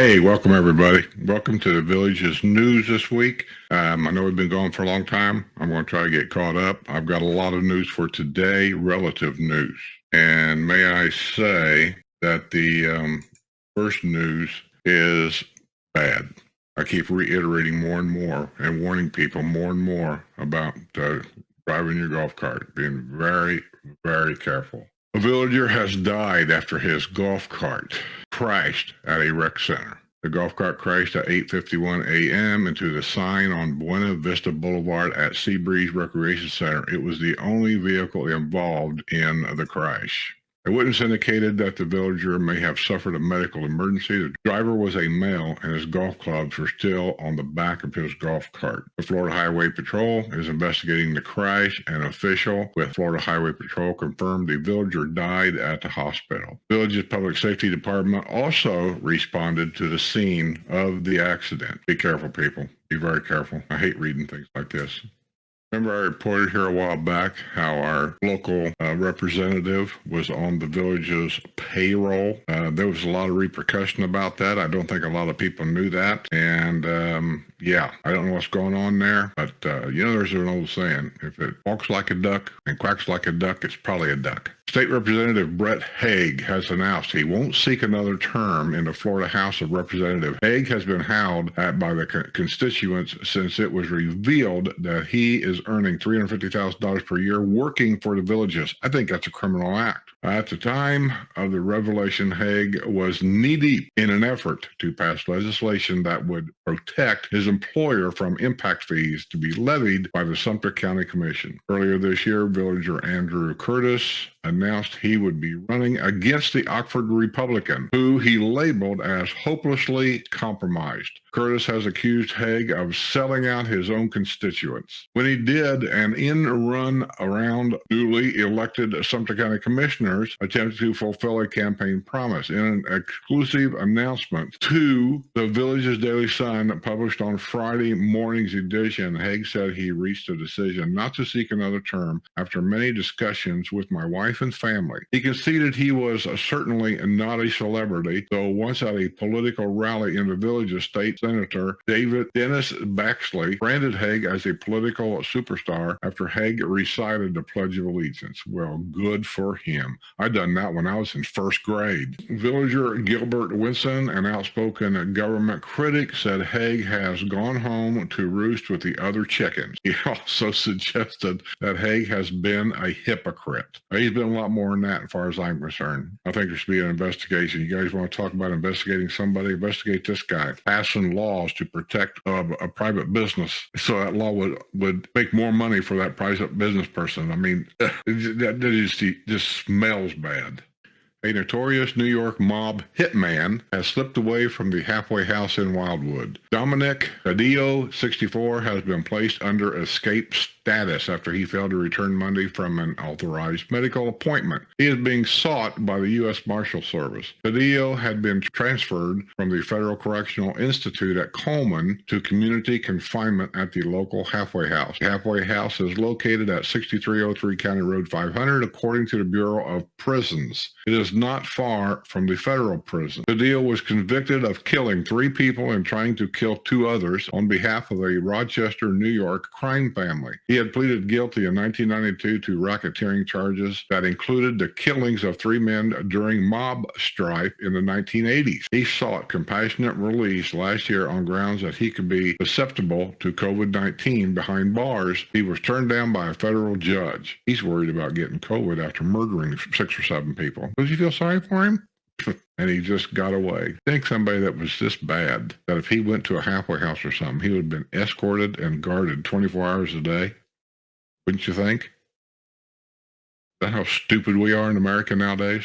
Hey, welcome everybody. Welcome to the Village's news this week. I know we've been going for a long time. I'm going to try to get caught up. I've got a lot of news for today, relative news. And may I say that the first news is bad. I keep reiterating more and more and warning people more and more about driving your golf cart, being very, very careful. A villager has died after his golf cart crashed at a rec center. The golf cart crashed at 8:51 a.m. into the sign on Buena Vista Boulevard at Seabreeze Recreation Center. It was the only vehicle involved in the crash. A witness indicated that the villager may have suffered a medical emergency. The driver was a male, and his golf clubs were still on the back of his golf cart. The Florida Highway Patrol is investigating the crash. An official with Florida Highway Patrol confirmed the villager died at the hospital. The village's public safety department also responded to the scene of the accident. Be careful, people. Be very careful. I hate reading things like this. Remember, I reported here a while back how our local representative was on the village's payroll. There was a lot of repercussion about that. I don't think a lot of people knew that. And yeah, I don't know what's going on there. But, there's an old saying, if it walks like a duck and quacks like a duck, it's probably a duck. State Representative Brett Hague has announced he won't seek another term in the Florida House of Representatives. Hague has been howled at by the constituents since it was revealed that he is earning $350,000 per year working for the villages. I think that's a criminal act. At the time of the revelation, Hague was knee-deep in an effort to pass legislation that would protect his employer from impact fees to be levied by the Sumter County Commission. Earlier this year, villager Andrew Curtis announced he would be running against the Oxford Republican, who he labeled as hopelessly compromised. Curtis has accused Hague of selling out his own constituents. When he did an in-run around newly elected Sumter County commissioners attempted to fulfill a campaign promise. In an exclusive announcement to the Village's Daily Sun published on Friday morning's edition, Hague said he reached a decision not to seek another term after many discussions with my wife and family. He conceded he was certainly not a celebrity, though once at a political rally in the Village's state Senator Dennis Baxley branded Hague as a political superstar after Hague recited the Pledge of Allegiance. Well, good for him. I done that when I was in first grade. Villager Gilbert Winson, an outspoken government critic, said Hague has gone home to roost with the other chickens. He also suggested that Hague has been a hypocrite. He's been a lot more than that as far as I'm concerned. I think there should be an investigation. You guys want to talk about investigating somebody? Investigate this guy. Passing laws to protect a private business so that law would make more money for that private business person. I mean, that just smells bad. A notorious New York mob hitman has slipped away from the halfway house in Wildwood. Dominic Cadillo, 64, has been placed under escape status after he failed to return Monday from an authorized medical appointment. He is being sought by the U.S. Marshal Service. Cadillo had been transferred from the Federal Correctional Institute at Coleman to community confinement at the local halfway house. The halfway house is located at 6303 County Road 500, according to the Bureau of Prisons. It is not far from the federal prison. Cadillo was convicted of killing 3 people and trying to kill 2 others on behalf of a Rochester, New York crime family. He had pleaded guilty in 1992 to racketeering charges that included the killings of 3 men during mob strife in the 1980s. He sought compassionate release last year on grounds that he could be susceptible to COVID-19 behind bars. He was turned down by a federal judge. He's worried about getting COVID after murdering 6 or 7 people. Does he feel sorry for him? And he just got away. Think somebody that was this bad, that if he went to a halfway house or something, he would have been escorted and guarded 24 hours a day. Wouldn't you think? Is that how stupid we are in America nowadays?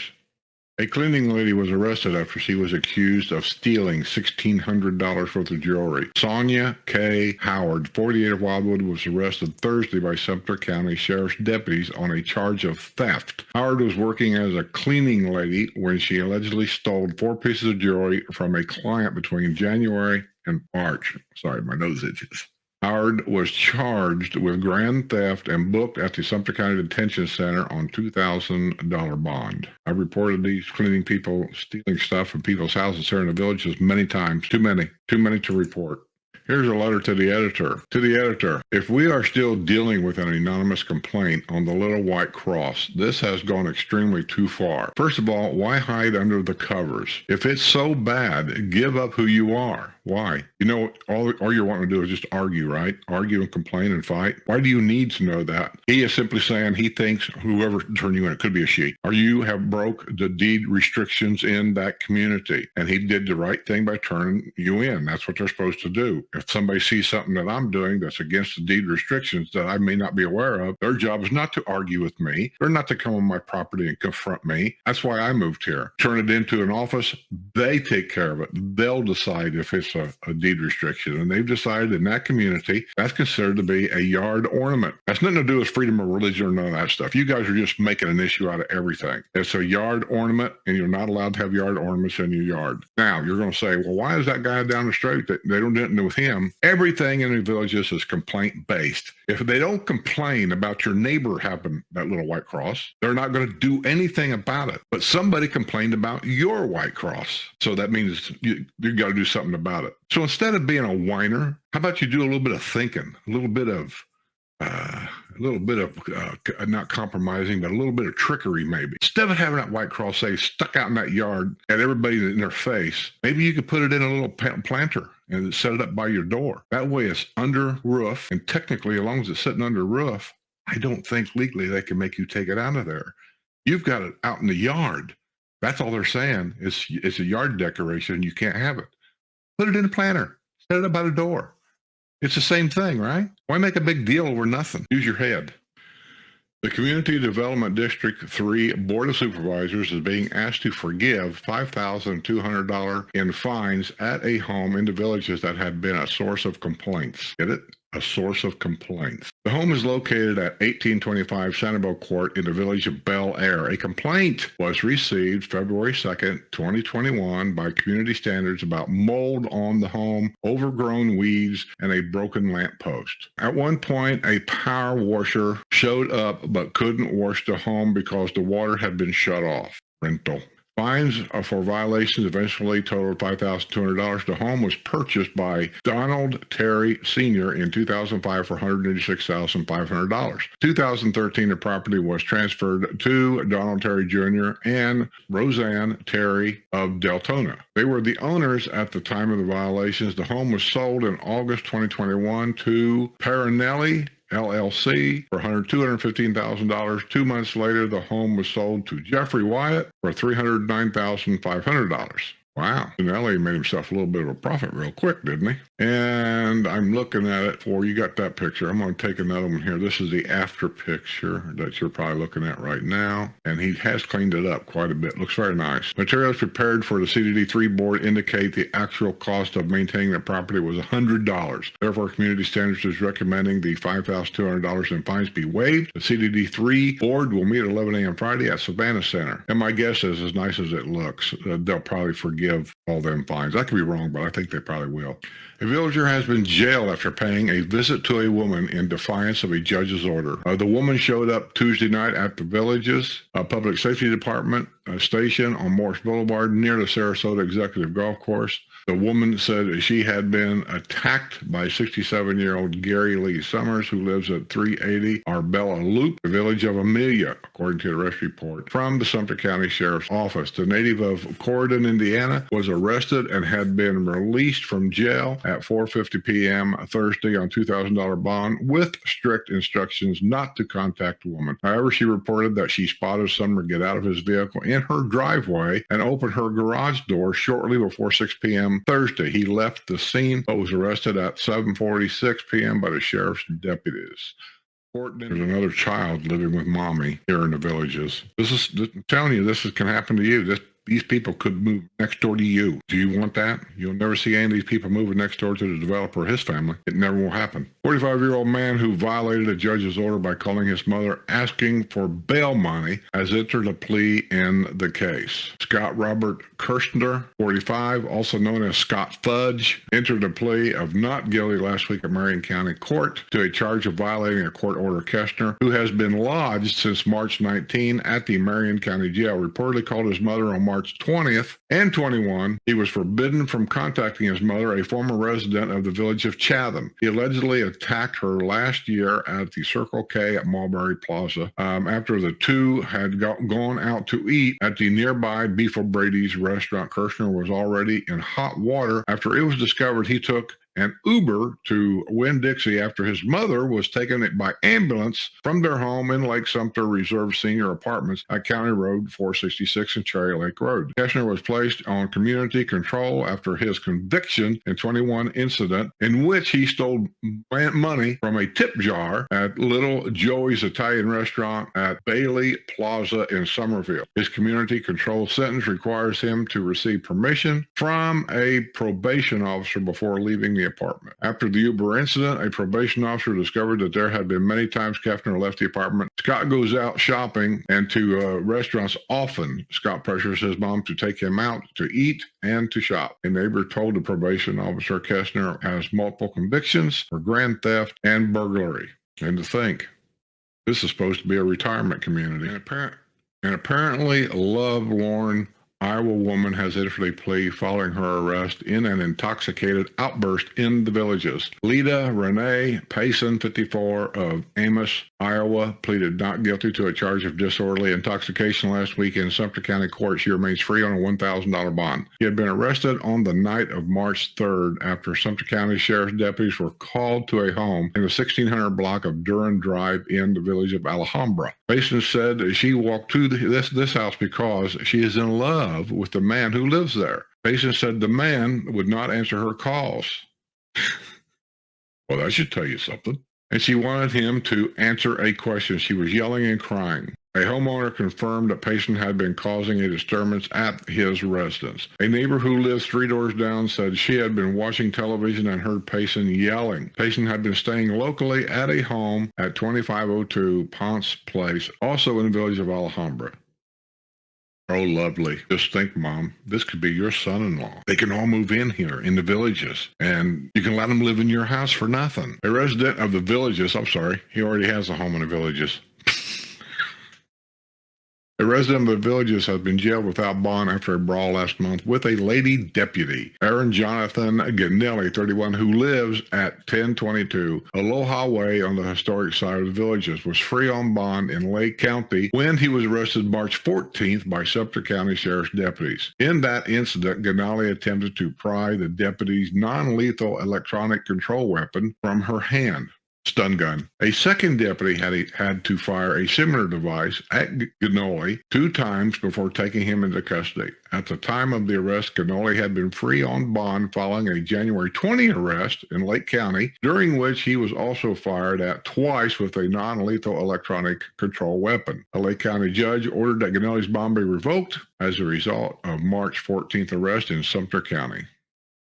A cleaning lady was arrested after she was accused of stealing $1,600 worth of jewelry. Sonia K. Howard, 48 of Wildwood, was arrested Thursday by Sumter County Sheriff's deputies on a charge of theft. Howard was working as a cleaning lady when she allegedly stole 4 pieces of jewelry from a client between January and March. Sorry, my nose itches. Howard was charged with grand theft and booked at the Sumter County Detention Center on $2,000 bond. I've reported these cleaning people stealing stuff from people's houses here in the villages many times. Too many to report. Here's a letter to the editor. To the editor, if we are still dealing with an anonymous complaint on the little white cross, this has gone extremely too far. First of all, why hide under the covers? If it's so bad, give up who you are. Why? You know, all you're wanting to do is just argue, right? Argue and complain and fight. Why do you need to know that? He is simply saying he thinks whoever turned you in, it could be a she, or you have broke the deed restrictions in that community. And he did the right thing by turning you in. That's what they're supposed to do. If somebody sees something that I'm doing that's against the deed restrictions that I may not be aware of, their job is not to argue with me. They're not to come on my property and confront me. That's why I moved here. Turn it into an office. They take care of it. They'll decide if it's a deed restriction. And they've decided in that community, that's considered to be a yard ornament. That's nothing to do with freedom of religion or none of that stuff. You guys are just making an issue out of everything. It's a yard ornament, and you're not allowed to have yard ornaments in your yard. Now, you're going to say, well, why is that guy down the street that they don't do it with him? Everything in the villages is complaint based. If they don't complain about your neighbor having that little white cross, they're not going to do anything about it. But somebody complained about your white cross. So that means you got to do something about it. So instead of being a whiner, how about you do a little bit of thinking, a little bit of not compromising, but a little bit of trickery maybe. Instead of having that white cross, say, stuck out in that yard at everybody in their face, maybe you could put it in a little planter and set it up by your door. That way it's under roof, and technically, as long as it's sitting under roof, I don't think legally they can make you take it out of there. You've got it out in the yard. That's all they're saying. It's a yard decoration. You can't have it. Put it in a planter. Set it up by the door. It's the same thing, right? Why make a big deal over nothing? Use your head. The Community Development District 3 Board of Supervisors is being asked to forgive $5,200 in fines at a home in the villages that had been a source of complaints. Get it? A source of complaints. The home is located at 1825 Sanibel Court in the village of Bel Air. A complaint was received February 2nd, 2021 by community standards about mold on the home, overgrown weeds, and a broken lamppost. At one point, a power washer showed up but couldn't wash the home because the water had been shut off. Rental. Fines for violations eventually totaled $5,200. The home was purchased by Donald Terry Sr. in 2005 for $186,500. 2013, the property was transferred to Donald Terry Jr. and Roseanne Terry of Deltona. They were the owners at the time of the violations. The home was sold in August 2021 to Parinelli LLC for $215,000. 2 months later, the home was sold to Jeffrey Wyatt for $309,500. Wow. Nelly made himself a little bit of a profit real quick, didn't he? And I'm looking at it for, you got that picture. I'm going to take another one here. This is the after picture that you're probably looking at right now. And he has cleaned it up quite a bit. Looks very nice. Materials prepared for the CDD3 board indicate the actual cost of maintaining the property was $100. Therefore, Community Standards is recommending the $5,200 in fines be waived. The CDD3 board will meet at 11 a.m. Friday at Savannah Center. And my guess is, as nice as it looks, they'll probably forgive all them fines. I could be wrong, but I think they probably will. A villager has been jailed after paying a visit to a woman in defiance of a judge's order. The woman showed up Tuesday night at the village's Public Safety Department station on Morris Boulevard near the Sarasota Executive Golf Course. The woman said she had been attacked by 67-year-old Gary Lee Summers, who lives at 380 Arbella Loop, the village of Amelia, according to the arrest report from the Sumter County Sheriff's Office. The native of Corydon, Indiana, was arrested and had been released from jail at 4:50 p.m. Thursday on $2,000 bond with strict instructions not to contact the woman. However, she reported that she spotted Summer get out of his vehicle in her driveway and opened her garage door shortly before 6 p.m. Thursday. He left the scene but was arrested at 7:46 p.m. by the sheriff's deputies. There's another child living with mommy here in the villages. I'm telling you, this can happen to you. these people could move next door to you. Do you want that? You'll never see any of these people moving next door to the developer or his family. It never will happen. 45-year-old man who violated a judge's order by calling his mother asking for bail money has entered a plea in the case. Scott Robert Kirshner, 45, also known as Scott Fudge, entered a plea of not guilty last week at Marion County Court to a charge of violating a court order. Kirshner, who has been lodged since March 19 at the Marion County Jail, reportedly called his mother on March 20th and 21. He was forbidden from contacting his mother, a former resident of the village of Chatham. He allegedly attacked her last year at the Circle K at Mulberry Plaza after the two had gone out to eat at the nearby Beef O'Brady's restaurant. Kirshner was already in hot water after it was discovered he took an Uber to Winn-Dixie after his mother was taken by ambulance from their home in Lake Sumter Reserve Senior Apartments at County Road 466 and Cherry Lake Road. Kirshner was placed on community control after his conviction in 21 incident in which he stole money from a tip jar at Little Joey's Italian restaurant at Bailey Plaza in Somerville. His community control sentence requires him to receive permission from a probation officer before leaving the apartment. After the Uber incident, a probation officer discovered that there had been many times Kirshner left the apartment. Scott goes out shopping and to restaurants often. Scott pressures his mom to take him out to eat and to shop. A neighbor told the probation officer Kirshner has multiple convictions for grand theft and burglary. And to think, this is supposed to be a retirement community. And apparently a lovelorn Iowa woman has entered a plea following her arrest in an intoxicated outburst in the Villages. Lita Renee Payson, 54, of Amos, Iowa, pleaded not guilty to a charge of disorderly intoxication last week in Sumter County Court. She remains free on a $1,000 bond. He had been arrested on the night of March 3rd after Sumter County Sheriff's deputies were called to a home in the 1600 block of Durham Drive in the village of Alhambra. Payson said she walked to this house because she is in love with the man who lives there. Payson said the man would not answer her calls. Well, that should tell you something. And she wanted him to answer a question. She was yelling and crying. A homeowner confirmed that Payson had been causing a disturbance at his residence. A neighbor who lives 3 doors down said she had been watching television and heard Payson yelling. Payson had been staying locally at a home at 2502 Ponce Place, also in the village of Alhambra. Oh, lovely. Just think, Mom, this could be your son-in-law. They can all move in here in the Villages, and you can let them live in your house for nothing. A resident of the Villages, I'm sorry, he already has a home in the Villages. A resident of the Villages has been jailed without bond after a brawl last month with a lady deputy. Aaron Jonathan Ganelli, 31, who lives at 1022 Aloha Way on the historic side of the Villages, was free on bond in Lake County when he was arrested March 14th by Sumter County Sheriff's deputies. In that incident, Ganelli attempted to pry the deputy's non-lethal electronic control weapon from her hand. Stun gun. A second deputy had to fire a similar device at Ganoli 2 times before taking him into custody. At the time of the arrest, Ganoli had been free on bond following a January 20 arrest in Lake County, during which he was also fired at twice with a non-lethal electronic control weapon. A Lake County judge ordered that Ganoli's bond be revoked as a result of March 14th arrest in Sumter County.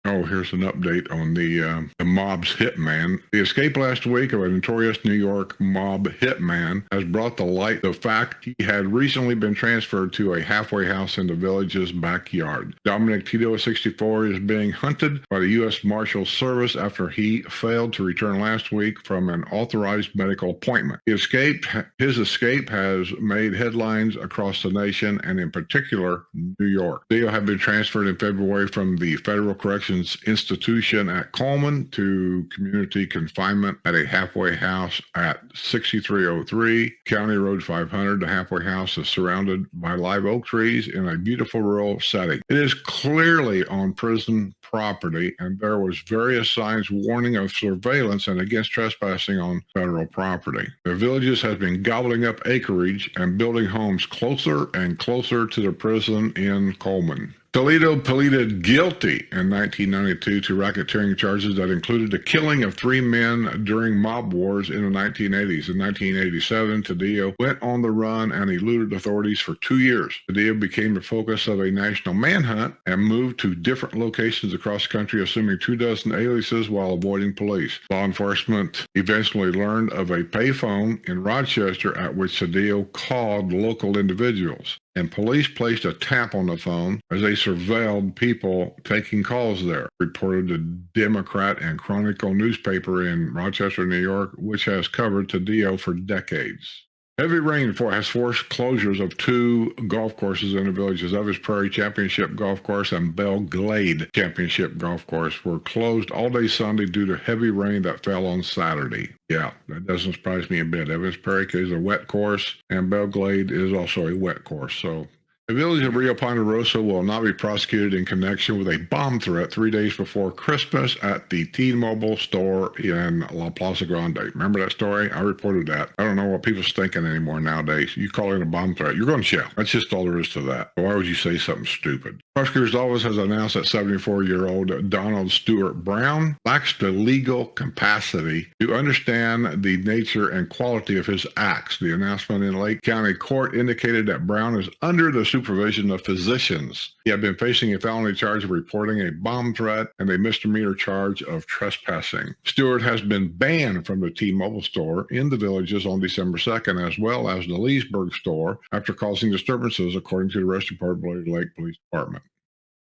Oh, here's an update on the mob's hitman. The escape last week of a notorious New York mob hitman has brought to light the fact he had recently been transferred to a halfway house in the Village's backyard. Dominic Tito, 64, is being hunted by the U.S. Marshals Service after he failed to return last week from an authorized medical appointment. His escape has made headlines across the nation and in particular New York. Tito had been transferred in February from the Federal Corrections Institution at Coleman to community confinement at a halfway house at 6303 County Road 500. The halfway house is surrounded by live oak trees in a beautiful rural setting. It is clearly on prison property, and there was various signs warning of surveillance and against trespassing on federal property. The Villages has been gobbling up acreage and building homes closer and closer to the prison in Coleman. Toledo pleaded guilty in 1992 to racketeering charges that included the killing of 3 men during mob wars in the 1980s. In 1987, Toledo went on the run and eluded authorities for 2 years. Toledo became the focus of a national manhunt and moved to different locations across the country, assuming 24 aliases while avoiding police. Law enforcement eventually learned of a payphone in Rochester at which Toledo called local individuals, and police placed a tap on the phone as they surveilled people taking calls there, reported the Democrat and Chronicle newspaper in Rochester, New York, which has covered Toledo for decades. Heavy rain has forced closures of 2 golf courses in the villages. Evans Prairie Championship Golf Course and Belle Glade Championship Golf Course were closed all day Sunday due to heavy rain that fell on Saturday. Yeah, that doesn't surprise me a bit. Evans Prairie is a wet course, and Belle Glade is also a wet course. So the village of Rio Ponderosa will not be prosecuted in connection with a bomb threat 3 days before Christmas at the T-Mobile store in La Plaza Grande. Remember that story? I reported that. I don't know what people's thinking anymore nowadays. You call it a bomb threat, you're going to jail. That's just all there is to that. Why would you say something stupid? Prosecutor's office has announced that 74-year-old Donald Stewart Brown lacks the legal capacity to understand the nature and quality of his acts. The announcement in Lake County Court indicated that Brown is under the supervision of physicians. He had been facing a felony charge of reporting a bomb threat and a misdemeanor charge of trespassing. Stewart has been banned from the T-Mobile store in the villages on December 2nd, as well as the Leesburg store, after causing disturbances, according to the Arrest Department Lake Police Department.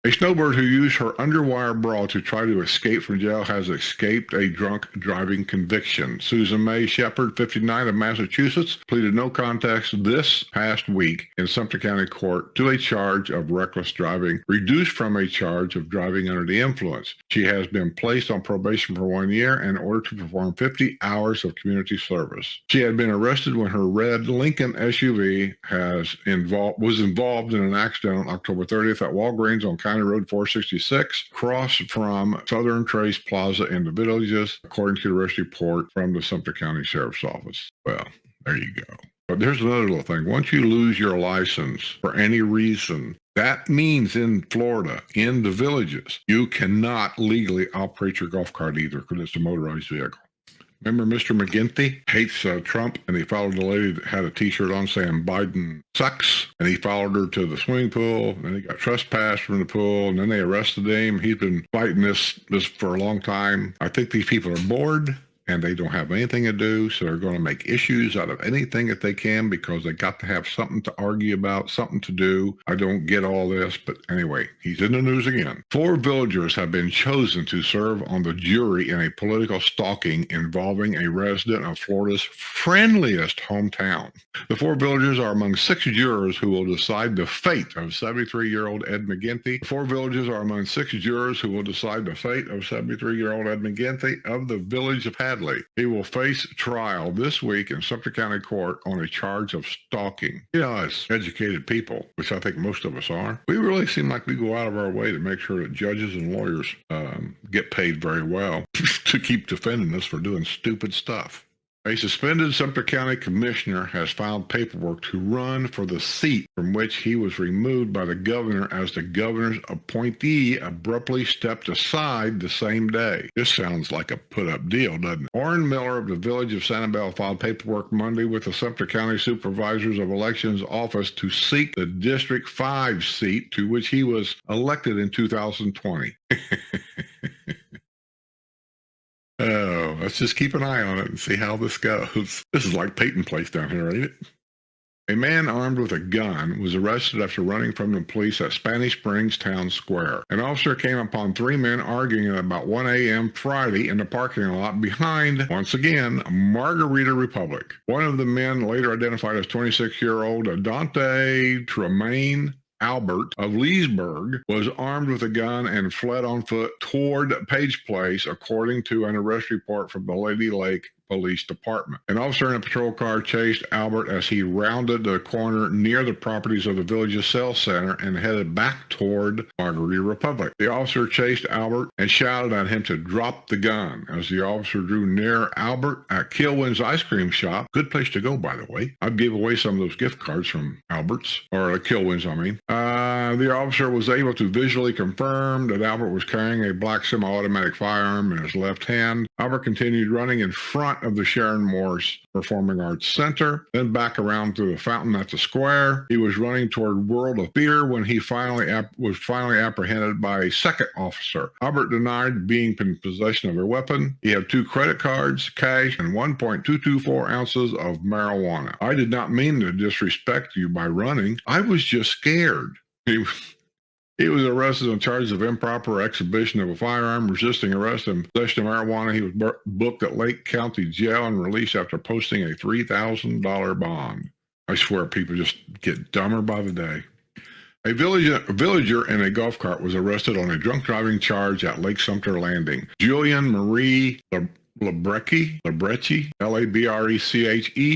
A snowbird who used her underwire bra to try to escape from jail has escaped a drunk driving conviction. Susan Mae Shepard, 59, of Massachusetts, pleaded no contest this past week in Sumter County Court to a charge of reckless driving, reduced from a charge of driving under the influence. She has been placed on probation for 1 year in order to perform 50 hours of community service. She had been arrested when her red Lincoln SUV was involved in an accident on October 30th at Walgreens on County Road 466, across from Southern Trace Plaza in the villages, according to the arrest report from the Sumter County Sheriff's Office. Well, there you go. But there's another little thing. Once you lose your license for any reason, that means in Florida, in the villages, you cannot legally operate your golf cart either, because it's a motorized vehicle. Remember Mr. McGinty hates Trump, and he followed the lady that had a T-shirt on saying Biden sucks, and he followed her to the swimming pool, and he got trespassed from the pool, and then they arrested him. He's been fighting this for a long time. I think these people are bored, and they don't have anything to do, so they're going to make issues out of anything that they can because they got to have something to argue about, something to do. I don't get all this, but anyway, he's in the news again. 4 villagers have been chosen to serve on the jury in a political stalking involving a resident of Florida's friendliest hometown. The 4 villagers are among 6 jurors who will decide the fate of 73-year-old Ed McGinty. The 4 villagers are among 6 jurors who will decide the fate of 73-year-old Ed McGinty of the village of Hadley. He will face trial this week in Sumter County Court on a charge of stalking. You know, as educated people, which I think most of us are, we really seem like we go out of our way to make sure that judges and lawyers get paid very well to keep defending us for doing stupid stuff. A suspended Sumter County commissioner has filed paperwork to run for the seat from which he was removed by the governor as the governor's appointee abruptly stepped aside the same day. This sounds like a put-up deal, doesn't it? Orrin Miller of the village of Sanibel filed paperwork Monday with the Sumter County Supervisors of Elections office to seek the District 5 seat to which he was elected in 2020. Oh, let's just keep an eye on it and see how this goes. This is like Peyton Place down here, ain't it? A man armed with a gun was arrested after running from the police at Spanish Springs Town Square. An officer came upon 3 men arguing at about 1 a.m. Friday in the parking lot behind, once again, Margarita Republic. One of the men, later identified as 26-year-old Dante Tremaine Albert of Leesburg, was armed with a gun and fled on foot toward Page Place, according to an arrest report from the Lady Lake Police Department. An officer in a patrol car chased Albert as he rounded the corner near the properties of the village's sales center and headed back toward Margarita Republic. The officer chased Albert and shouted at him to drop the gun. As the officer drew near Albert at Kilwin's ice cream shop, good place to go, by the way. I'd give away some of those gift cards from Albert's, or Kilwin's, I mean. The officer was able to visually confirm that Albert was carrying a black semi-automatic firearm in his left hand. Albert continued running in front of the Sharon Morse Performing Arts Center, then back around to the fountain at the square. He was running toward World of Theater when he was finally apprehended by a second officer. Albert denied being in possession of a weapon. He had 2 credit cards, cash, and 1.224 ounces of marijuana. I did not mean to disrespect you by running. I was just scared. He was arrested on charges of improper exhibition of a firearm, resisting arrest, and possession of marijuana. He was booked at Lake County Jail and released after posting a $3,000 bond. I swear people just get dumber by the day. A villager in a golf cart was arrested on a drunk driving charge at Lake Sumter Landing. Julian Marie Labreche, Labreche,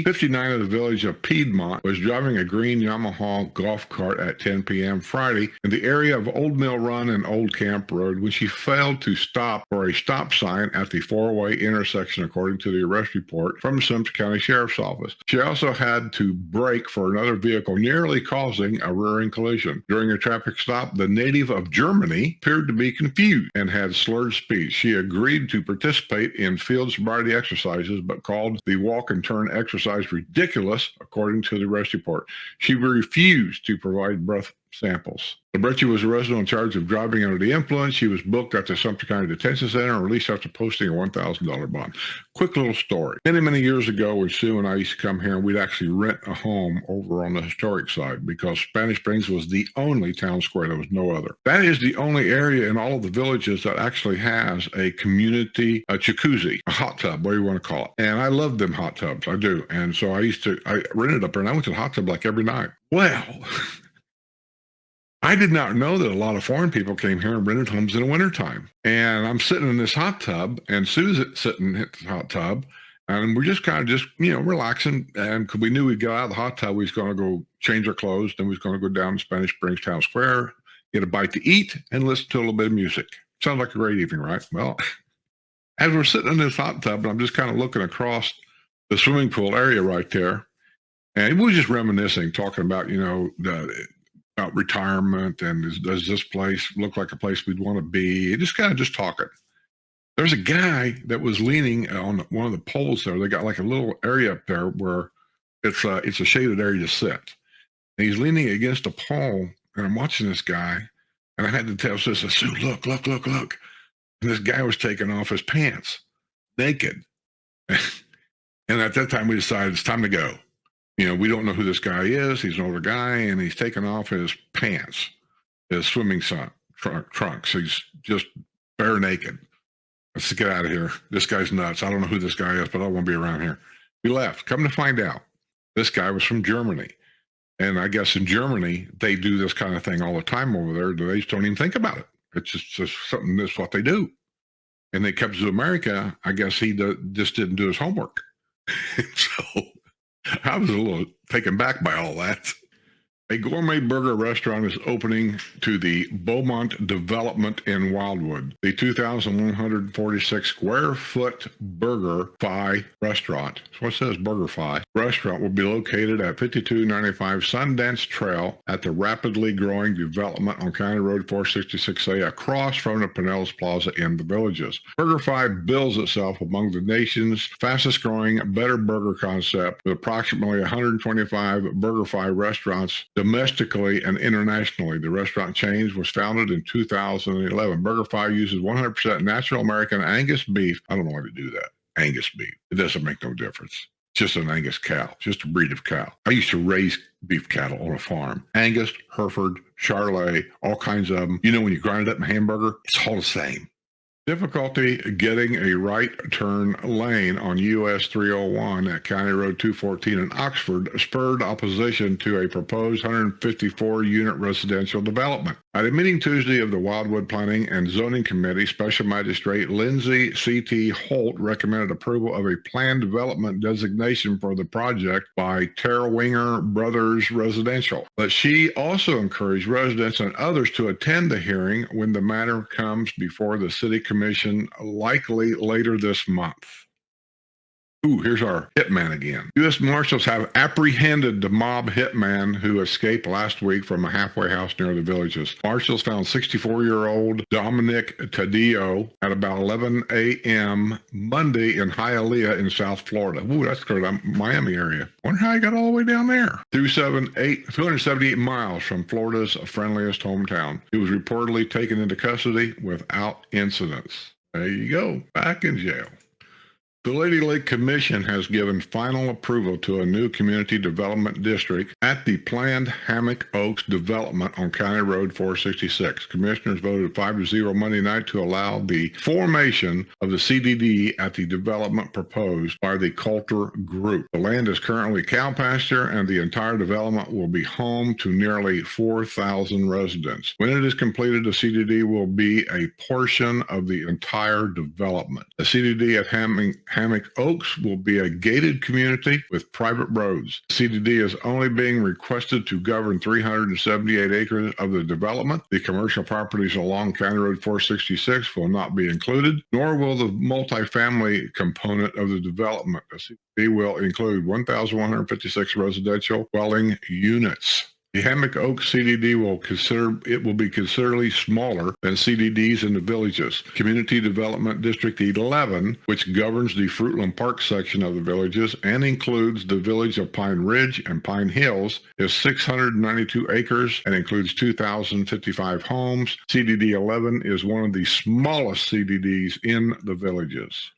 59 of the village of Piedmont, was driving a green Yamaha golf cart at 10 p.m. Friday in the area of Old Mill Run and Old Camp Road when she failed to stop for a stop sign at the 4-way intersection, according to the arrest report from the Sumter County Sheriff's Office. She also had to brake for another vehicle, nearly causing a rear-end collision. During a traffic stop, the native of Germany appeared to be confused and had slurred speech. She agreed to participate in field sobriety exercises, but called the walk and turn exercise ridiculous, according to the arrest report. She refused to provide breath samples. Labreche was arrested on charge of driving under the influence. She was booked at the Sumter County Detention Center and released after posting a $1,000 bond. Quick little story. Many years ago, when Sue and I used to come here, and we'd actually rent a home over on the historic side because Spanish Springs was the only town square. There was no other. That is the only area in all of the villages that actually has a community jacuzzi, a hot tub, whatever you want to call it. And I love them hot tubs. I do. And so I rented up there, and I went to the hot tub like every night. Well, I did not know that a lot of foreign people came here and rented homes in the wintertime. And I'm sitting in this hot tub, and Sue's sitting in the hot tub, and we're just kind of relaxing. And we knew we'd get out of the hot tub, we was going to go change our clothes, then we was going to go down to Spanish Springs Town Square, get a bite to eat, and listen to a little bit of music. Sounds like a great evening, right? Well, as we're sitting in this hot tub, and I'm just kind of looking across the swimming pool area right there, and we were just reminiscing, talking about, about retirement and does this place look like a place we'd want to be? Just kind of just talking. There's a guy that was leaning on one of the poles there. They got like a little area up there where it's a shaded area to sit. And he's leaning against a pole, and I'm watching this guy, and I had to tell Sis, Sue, look. And this guy was taking off his pants, naked. And at that time we decided it's time to go. We don't know who this guy is. He's an older guy, and he's taking off his pants, his swimming trunks. He's just bare naked. Let's get out of here. This guy's nuts. I don't know who this guy is, but I don't want to be around here. We left. Come to find out, this guy was from Germany. And I guess in Germany, they do this kind of thing all the time over there. They just don't even think about it. It's just something that's what they do. And they comes to America. I guess he just didn't do his homework. So I was a little taken back by all that. A gourmet burger restaurant is opening to the Beaumont development in Wildwood. The 2,146 square foot BurgerFi restaurant, so it says BurgerFi, restaurant will be located at 5295 Sundance Trail at the rapidly growing development on County Road 466A across from the Pinellas Plaza in the Villages. BurgerFi bills itself among the nation's fastest growing better burger concept with approximately 125 BurgerFi restaurants domestically and internationally. The restaurant chain was founded in 2011. BurgerFi uses 100% natural American Angus beef. I don't know why they do that. Angus beef. It doesn't make no difference. It's just an Angus cow. It's just a breed of cow. I used to raise beef cattle on a farm. Angus, Hereford, Charolais, all kinds of them. When you grind it up in a hamburger, it's all the same. Difficulty getting a right turn lane on US 301 at County Road 214 in Oxford spurred opposition to a proposed 154-unit residential development. At a meeting Tuesday of the Wildwood Planning and Zoning Committee, Special Magistrate Lindsay C.T. Holt recommended approval of a planned development designation for the project by Terwinger Brothers Residential. But she also encouraged residents and others to attend the hearing when the matter comes before the City Commission, likely later this month. Ooh, here's our hitman again. U.S. Marshals have apprehended the mob hitman who escaped last week from a halfway house near the Villages. Marshals found 64-year-old Dominic Taddeo at about 11 a.m. Monday in Hialeah in South Florida. Ooh, that's clear to Miami area. Wonder how he got all the way down there. 278 miles from Florida's friendliest hometown. He was reportedly taken into custody without incidents. There you go, back in jail. The Lady Lake Commission has given final approval to a new community development district at the planned Hammock Oaks development on County Road 466. Commissioners voted 5-0 Monday night to allow the formation of the CDD at the development proposed by the Coulter Group. The land is currently cow pasture, and the entire development will be home to nearly 4,000 residents. When it is completed, the CDD will be a portion of the entire development. The CDD at Hammock Oaks will be a gated community with private roads. CDD is only being requested to govern 378 acres of the development. The commercial properties along County Road 466 will not be included, nor will the multifamily component of the development. The CDD will include 1,156 residential dwelling units. The Hammock Oaks CDD will be considerably smaller than CDDs in the Villages. Community Development District 11, which governs the Fruitland Park section of the Villages and includes the village of Pine Ridge and Pine Hills, is 692 acres and includes 2,055 homes. CDD 11 is one of the smallest CDDs in the Villages.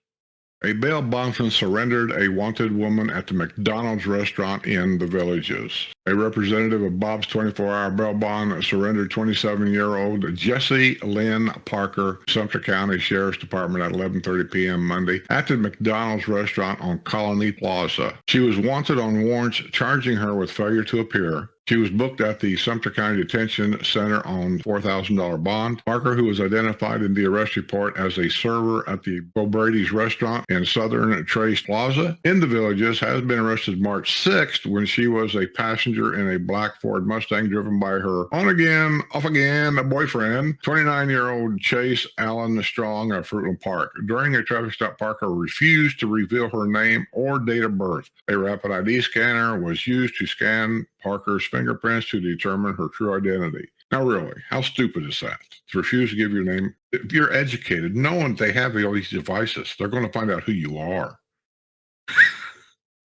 A bail bondsman surrendered a wanted woman at the McDonald's restaurant in the Villages. A representative of Bob's 24-hour bail bond surrendered 27-year-old Jessie Lynn Parker, Sumter County Sheriff's Department at 11:30 p.m. Monday at the McDonald's restaurant on Colony Plaza. She was wanted on warrants charging her with failure to appear. She was booked at the Sumter County Detention Center on $4,000 bond. Parker, who was identified in the arrest report as a server at the O'Brady's restaurant in Southern Trace Plaza in the Villages, has been arrested March 6th when she was a passenger in a black Ford Mustang driven by her on-again, off-again boyfriend, 29-year-old Chase Allen Strong of Fruitland Park. During a traffic stop, Parker refused to reveal her name or date of birth. A rapid ID scanner was used to scan Parker's fingerprints to determine her true identity. Now, really, how stupid is that? To refuse to give your name? If you're educated, knowing they have all these devices, they're going to find out who you are.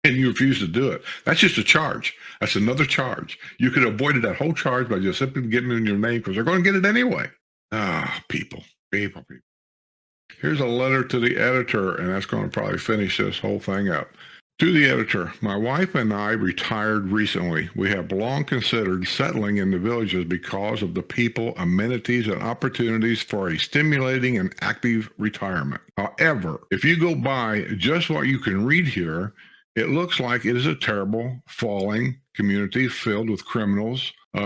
And you refuse to do it. That's just a charge. That's another charge. You could have avoided that whole charge by just simply giving them your name because they're going to get it anyway. People. Here's a letter to the editor, and that's going to probably finish this whole thing up. To the editor, my wife and I retired recently. We have long considered settling in the Villages because of the people, amenities, and opportunities for a stimulating and active retirement. However, if you go by just what you can read here, it looks like it is a terrible, falling community filled with criminals, he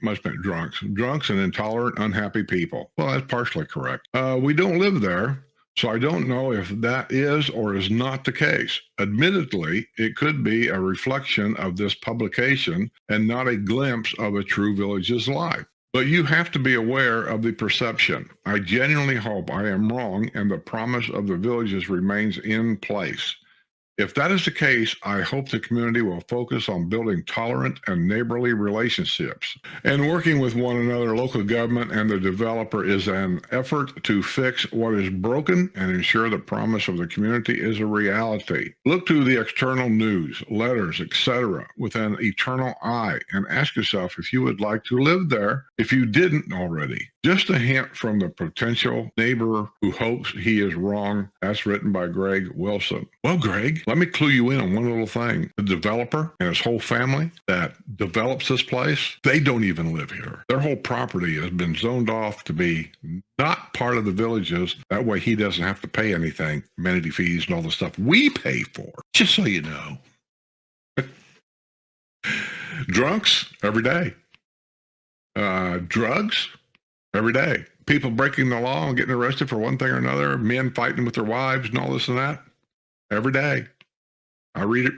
must have been drunks and intolerant, unhappy people. Well, that's partially correct. We don't live there, so I don't know if that is or is not the case. Admittedly, it could be a reflection of this publication and not a glimpse of a true Village's life. But you have to be aware of the perception. I genuinely hope I am wrong and the promise of the Villages remains in place. If that is the case, I hope the community will focus on building tolerant and neighborly relationships and working with one another. Local government and the developer is an effort to fix what is broken and ensure the promise of the community is a reality. Look to the external news, letters, etc. with an eternal eye and ask yourself if you would like to live there if you didn't already. Just a hint from the potential neighbor who hopes he is wrong. That's written by Greg Wilson. Well, Greg, let me clue you in on one little thing. The developer and his whole family that develops this place, they don't even live here. Their whole property has been zoned off to be not part of the Villages. That way he doesn't have to pay anything, amenity fees and all the stuff we pay for, just so you know. Drunks every day. Drugs every day. People breaking the law and getting arrested for one thing or another. Men fighting with their wives and all this and that. Every day. I read it.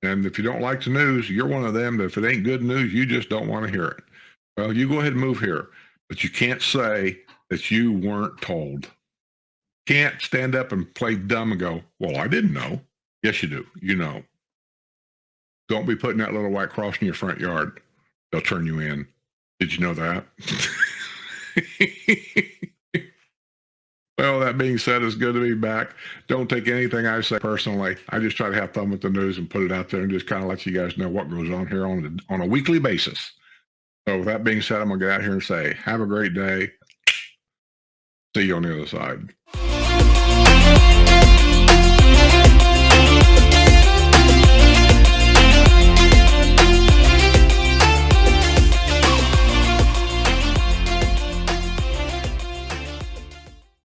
And if you don't like the news, you're one of them that if it ain't good news, you just don't want to hear it. Well, you go ahead and move here. But you can't say that you weren't told. Can't stand up and play dumb and go, well, I didn't know. Yes, you do. You know. Don't be putting that little white cross in your front yard. They'll turn you in. Did you know that? Well, that being said, it's good to be back. Don't take anything I say personally. I just try to have fun with the news and put it out there and just kind of let you guys know what goes on here on a weekly basis. So with that being said, I'm going to get out here and say, have a great day. See you on the other side.